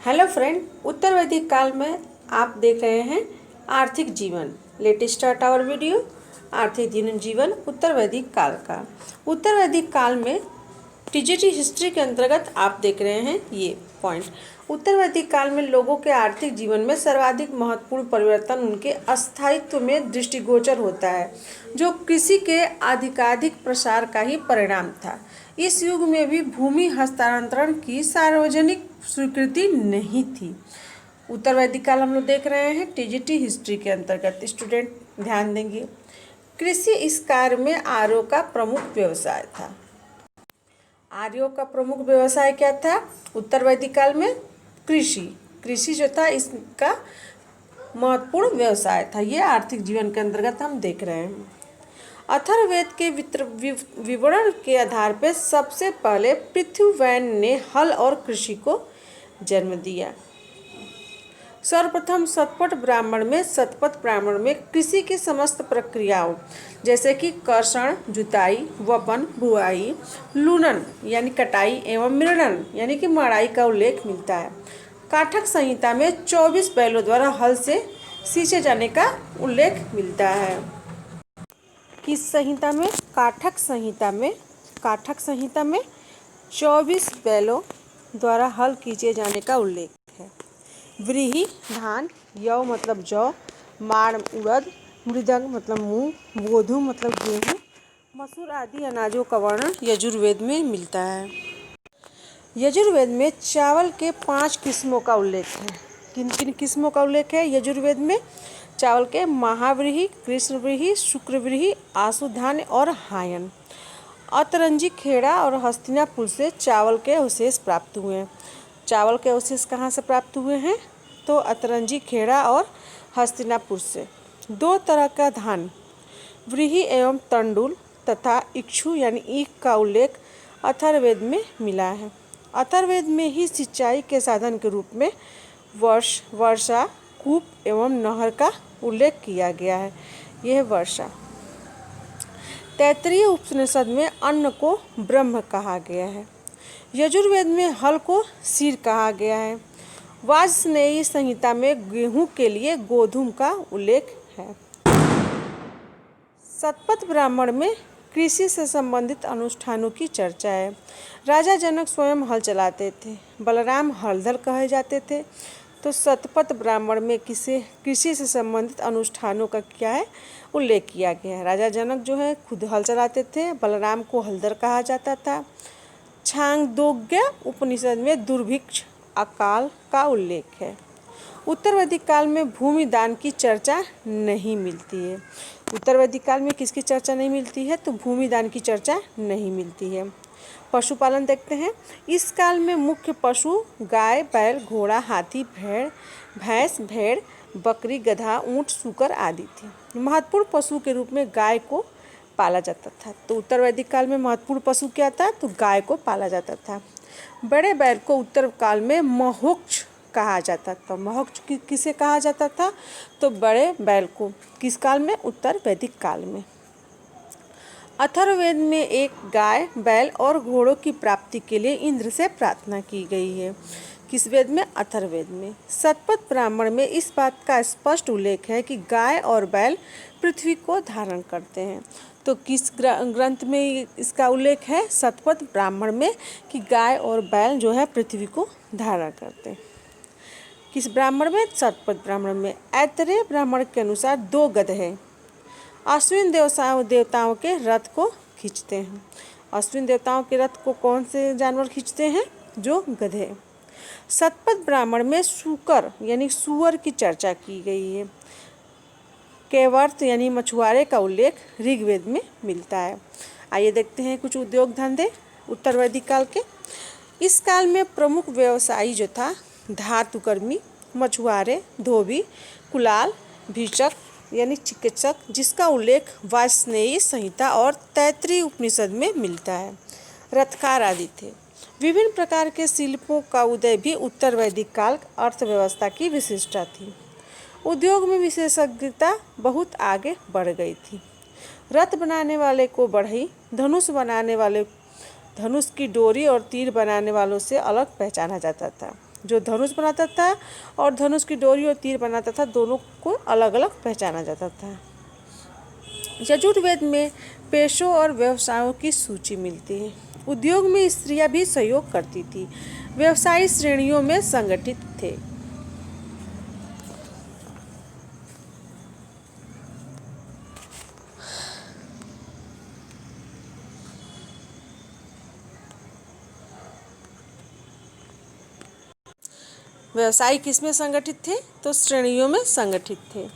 Hello friend, उत्तर वैदिक काल में आप देख रहे हैं आर्थिक जीवन। लेटेस्ट स्टार्ट आवर वीडियो आर्थिक जीवन उत्तर वैदिक काल का। उत्तर वैदिक काल में टीजीटी हिस्ट्री के अंतर्गत आप देख रहे हैं ये पॉइंट। उत्तर वैदिक काल में लोगों के आर्थिक जीवन में सर्वाधिक महत्वपूर्ण परिवर्तन उनके अस्थायित्व में दृष्टिगोचर होता है, जो कृषि के अधिकाधिक प्रसार का ही परिणाम था। इस युग में भी भूमि हस्तांतरण की सार्वजनिक स्वीकृति नहीं थी। उत्तर वैदिक काल हम लोग देख रहे हैं टीजीटी हिस्ट्री के अंतर्गत। स्टूडेंट ध्यान देंगे। कृषि इस कार्य में आर्यों का प्रमुख व्यवसाय था। आर्यों का प्रमुख व्यवसाय क्या था उत्तर वैदिक काल में? कृषि जो था इसका महत्वपूर्ण व्यवसाय था। ये आर्थिक जीवन के अंतर्गत हम देख रहे हैं। अथर्ववेद के विवरण के आधार पर सबसे पहले पृथ्वीवैन ने हल और कृषि को जन्म दिया। सर्वप्रथम शतपथ ब्राह्मण में कृषि की समस्त प्रक्रियाओं जैसे कि कर्षण, जुताई, वपन, बुआई, लूनन यानी कटाई एवं मृणन यानी कि मड़ाई का उल्लेख मिलता है। काठक संहिता में 24 बैलों द्वारा हल से सींचे जाने का उल्लेख मिलता है। किस संहिता में? काठक संहिता में 24 बैलों द्वारा हल खींचे जाने का उल्लेख है। व्रीहि धान, यव मतलब जौ, माड़ उड़द, मृदंग मतलब मूंग, गोधूम मतलब गेहूँ, मसूर आदि अनाजों का वर्णन यजुर्वेद में मिलता है। यजुर्वेद में चावल के 5 किस्मों का उल्लेख है। किन किन किस्मों का उल्लेख है यजुर्वेद में? चावल के महाव्रीहि, कृष्णव्रीहि, शुक्रव्रीहि, आशुधान्य और हायन। अतरंजी, खेड़ा और हस्तिनापुर से चावल के अवशेष प्राप्त हुए हैं। चावल के अवशेष कहाँ से प्राप्त हुए हैं? तो अतरंजी, खेड़ा और हस्तिनापुर से। 2 तरह का धान, व्रीहि एवं तंडुल तथा इक्षु यानी ईख का उल्लेख अथर्ववेद में मिला है। अथर्ववेद में ही सिंचाई के साधन के रूप में वर्षा, कूप एवं नहर का उल्लेख किया गया है। यह वर्षा। तैत्तिरीय उपनिषद में अन्न को ब्रह्म कहा गया है। यजुर्वेद में हल को सिर कहा गया है। वाजस्नेयी संहिता में गेहूं के लिए गोधूम का उल्लेख है। शतपथ ब्राह्मण में कृषि से संबंधित अनुष्ठानों की चर्चा है। राजा जनक स्वयं हल चलाते थे। बलराम हलधर कहे जाते थे। तो शतपथ ब्राह्मण में कृषि से संबंधित अनुष्ठानों का क्या है उल्लेख किया गया है। राजा जनक जो है खुद हल चलाते थे। बलराम को हलधर कहा जाता था। छांदोग्य उपनिषद में दुर्भिक्ष, अकाल का उल्लेख है। उत्तर वैदिक काल में भूमि दान की चर्चा नहीं मिलती है। उत्तर वैदिक काल में किसकी चर्चा नहीं मिलती है? तो भूमि दान की चर्चा नहीं मिलती है। पशुपालन देखते हैं। इस काल में मुख्य पशु गाय, बैल, घोड़ा, हाथी, भैंस, भेड़, बकरी, गधा, ऊंट, सूकर आदि थे। महत्वपूर्ण पशु के रूप में गाय को पाला जाता था। तो उत्तर वैदिक काल में महत्वपूर्ण पशु क्या था? तो गाय को पाला जाता था। बड़े बैल को उत्तर काल में महोक्ष कहा जाता था। महोक्ष किसे कहा जाता था? तो बड़े बैल को। किस काल में? उत्तर वैदिक काल में। अथर्ववेद में एक गाय, बैल और घोड़ों की प्राप्ति के लिए इंद्र से प्रार्थना की गई है। किस वेद में? अथर्ववेद में। शतपथ ब्राह्मण में इस बात का स्पष्ट उल्लेख है कि गाय और बैल पृथ्वी को धारण करते हैं। तो किस ग्रंथ में इसका उल्लेख है? शतपथ ब्राह्मण में कि गाय और बैल जो है पृथ्वी को धारण करते हैं। किस ब्राह्मण में? शतपथ ब्राह्मण में। ऐतरेय ब्राह्मण के अनुसार 2 गधे अश्विन देवताओं के रथ को खींचते हैं। अश्विन देवताओं के रथ को कौन से जानवर खींचते हैं? जो गधे। शतपथ ब्राह्मण में सूकर यानी सूअर की चर्चा की गई है। कैवर्त यानी मछुआरे का उल्लेख ऋग्वेद में मिलता है। आइए देखते हैं कुछ उद्योग धंधे उत्तर वैदिक काल के। इस काल में प्रमुख व्यवसायी जो था धातुकर्मी, मछुआरे, धोबी, कुलाल, भीषक यानी चिकित्सक, जिसका उल्लेख वाजस्नेयी संहिता और तैत्तिरीय उपनिषद में मिलता है। रथकार आदि थे। विभिन्न प्रकार के शिल्पों का उदय भी उत्तर वैदिक काल अर्थव्यवस्था की विशिष्टता थी। उद्योग में विशेषज्ञता बहुत आगे बढ़ गई थी। रथ बनाने वाले को बढ़ई, धनुष बनाने वाले धनुष की डोरी और तीर बनाने वालों से अलग पहचाना जाता था। जो धनुष बनाता था और धनुष की डोरी और तीर बनाता था, दोनों को अलग अलग पहचाना जाता था। यजुर्वेद में पेशों और व्यवसायों की सूची मिलती है। उद्योग में स्त्रियां भी सहयोग करती थी। व्यवसायी श्रेणियों में संगठित थे। व्यवसायी किसमें संगठित थे? तो श्रेणियों में संगठित थे।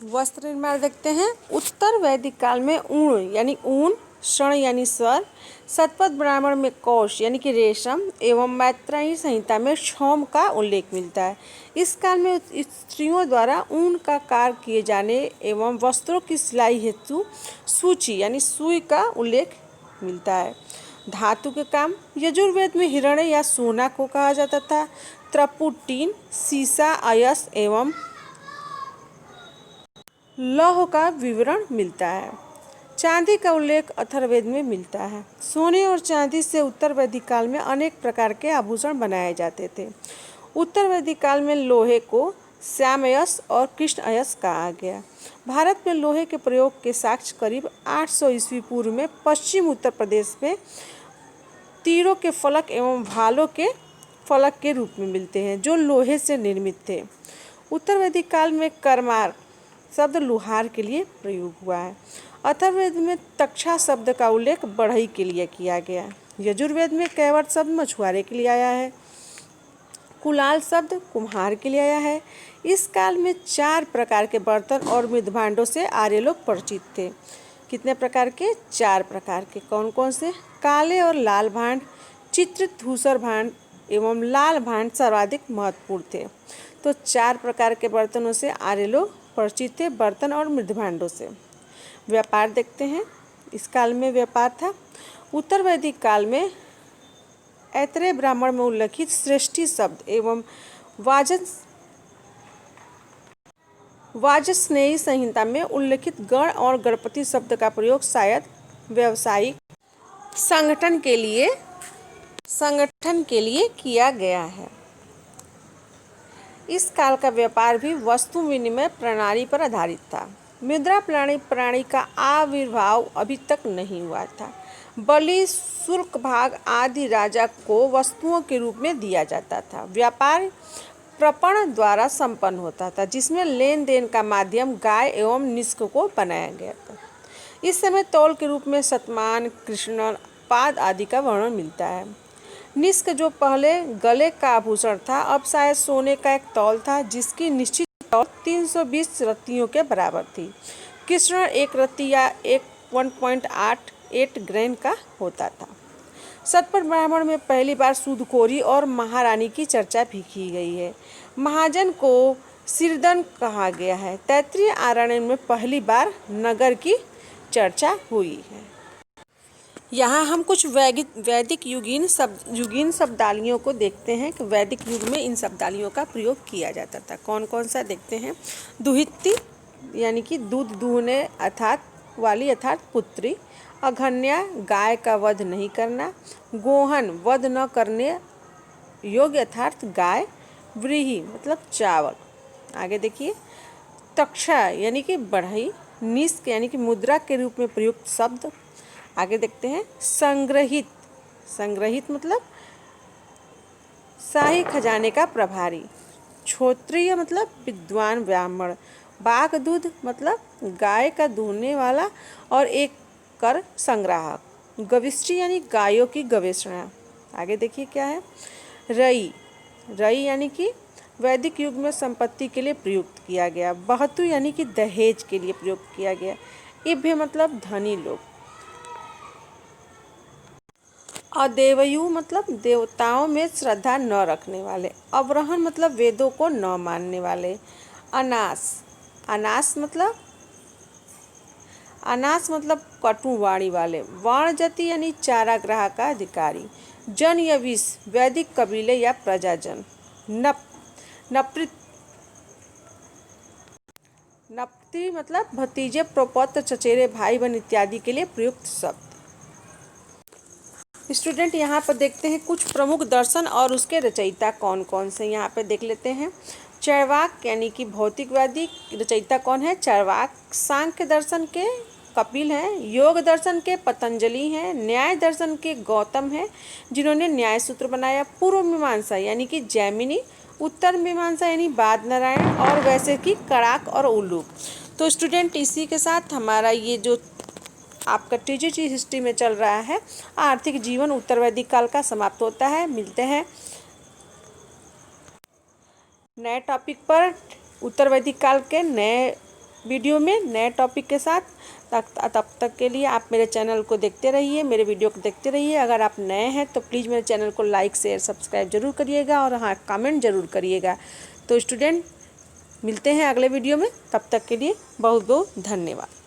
वस्त्र निर्माण देखते हैं। उत्तर वैदिक काल में ऊन यानी ऊन, शण यानी स्वर, शतपथ ब्राह्मण में कौश यानी कि रेशम एवं मैत्रेयी संहिता में क्षौम का उल्लेख मिलता है। इस काल में स्त्रियों द्वारा ऊन का कार्य किए जाने एवं वस्त्रों की सिलाई हेतु सूची यानी सुई का उल्लेख मिलता है। धातु के काम यजुर्वेद में हिरण्य या सोना को कहा जाता था। त्रपुटीन, सीसा, अयस एवं लौह का विवरण मिलता है। चांदी का उल्लेख अथर्ववेद में मिलता है। सोने और चांदी से उत्तर वैदिक काल में अनेक प्रकार के आभूषण बनाए जाते थे। उत्तर वैदिक काल में लोहे को श्यामयस और कृष्ण अयस कहा गया। भारत में लोहे के प्रयोग के साक्ष्य करीब 800 ईस्वी पूर्व में पश्चिम उत्तर प्रदेश में तीरों के फलक एवं भालों के फलक के रूप में मिलते हैं, जो लोहे से निर्मित थे। उत्तर वैदिक काल में करमार शब्द लुहार के लिए प्रयोग हुआ है। अथर्ववेद में तक्षा शब्द का उल्लेख बढ़ई के लिए किया गया। यजुर्वेद में कैवर्त शब्द मछुआरे के लिए आया है। कुलाल शब्द कुम्हार के लिए आया है। इस काल में 4 प्रकार के बर्तन और मृदभांडों से आर्य लोग परिचित थे। कितने प्रकार के? 4 प्रकार के। कौन कौन से? काले और लाल भांड, चित्रित धूसर भांड एवं लाल भांड सर्वाधिक महत्वपूर्ण थे। तो 4 प्रकार के बर्तनों से आर्य लोग परिचित थे, बर्तन और मृदभांडों से। व्यापार देखते हैं। इस काल में व्यापार था। उत्तर वैदिक काल में ऐतरेय ब्राह्मण में उल्लिखित श्रेष्ठी शब्द एवं वाजस्नेयी संहिता में उल्लिखित गण और गणपति शब्द का प्रयोग शायद व्यावसायिक संगठन के लिए किया गया है। इस काल का व्यापार भी वस्तु विनिमय प्रणाली पर आधारित था। मुद्रा प्रणाली का आविर्भाव अभी तक नहीं हुआ था। बलि, शुल्क भाग आदि राजा को वस्तुओं के रूप में दिया जाता था। व्यापार प्रपण द्वारा संपन्न होता था, जिसमें लेन देन का माध्यम गाय एवं निष्क को बनाया गया था। इस समय तौल के रूप में शतमान, कृष्ण, पाद आदि का वर्णन मिलता है। निष्क जो पहले गले का आभूषण था, अब शायद सोने का एक तौल था, जिसकी निश्चित तौल 320 रत्तियों के बराबर थी। कृष्ण एक रत्ती या 1.88 ग्रैन का होता था। शतपथ ब्राह्मण में पहली बार सूदखोरी और महारानी की चर्चा भी की गई है। महाजन को सिरदन कहा गया है। तैत्तिरीय आरण्य में पहली बार नगर की चर्चा हुई है। यहाँ हम कुछ वैदिक युगीन शब्दावलियों को देखते हैं कि वैदिक युग में इन शब्दावलियों का प्रयोग किया जाता था। कौन कौन सा देखते हैं। दुहित्री यानी कि दूध दूहने अर्थात पुत्री। अघन्या गाय का वध नहीं करना। गोहन वध न करने योग्य अर्थात गाय। व्रीहि मतलब चावल। आगे देखिए। तक्षा यानी कि बढ़ई। निष्क यानी कि मुद्रा के रूप में प्रयुक्त शब्द। आगे देखते हैं। संग्रहित मतलब शाही खजाने का प्रभारी। क्षोत्रिय मतलब विद्वान ब्राह्मण। बाघ दूध मतलब गाय का दूहने वाला और एक कर संग्राहक। गविष्ठी यानी गायों की गवेषणा। आगे देखिए क्या है। रई यानी कि वैदिक युग में संपत्ति के लिए प्रयुक्त किया गया। बहतु यानी कि दहेज के लिए प्रयुक्त किया गया। इभ्य मतलब धनी लोग। अदेवयु मतलब देवताओं में श्रद्धा न रखने वाले। अवरहन मतलब वेदों को न मानने वाले। अनास मतलब कटु वाणी वाले। वाणजति यानी चारागाह का अधिकारी। जन या विष वैदिक कबीले या प्रजाजन। नप्ती मतलब भतीजे, प्रपौत्र, चचेरे, भाई बहन इत्यादि के लिए प्रयुक्त शब्द। स्टूडेंट यहाँ पर देखते हैं कुछ प्रमुख दर्शन और उसके रचयिता कौन कौन से। यहाँ पे देख लेते हैं। चार्वाक यानी कि भौतिकवादी, रचयिता कौन है? चार्वाक। सांख्य दर्शन के कपिल हैं। योग दर्शन के पतंजलि हैं। न्याय दर्शन के गौतम हैं, जिन्होंने न्याय सूत्र बनाया। पूर्व मीमांसा यानी कि जैमिनी। उत्तर मीमांसा यानी बाद नारायण। और वैसे की कड़ाक और उल्लूक। तो स्टूडेंट इसी के साथ हमारा ये जो आपका टीजीटी हिस्ट्री में चल रहा है आर्थिक जीवन उत्तर वैदिक काल का समाप्त होता है। मिलते हैं नए टॉपिक पर उत्तर वैदिक काल के नए वीडियो में नए टॉपिक के साथ। तब तक के लिए आप मेरे चैनल को देखते रहिए, मेरे वीडियो को देखते रहिए। अगर आप नए हैं तो प्लीज़ मेरे चैनल को लाइक शेयर सब्सक्राइब जरूर करिएगा और हाँ कमेंट ज़रूर करिएगा। तो स्टूडेंट मिलते हैं अगले वीडियो में, तब तक के लिए बहुत बहुत धन्यवाद।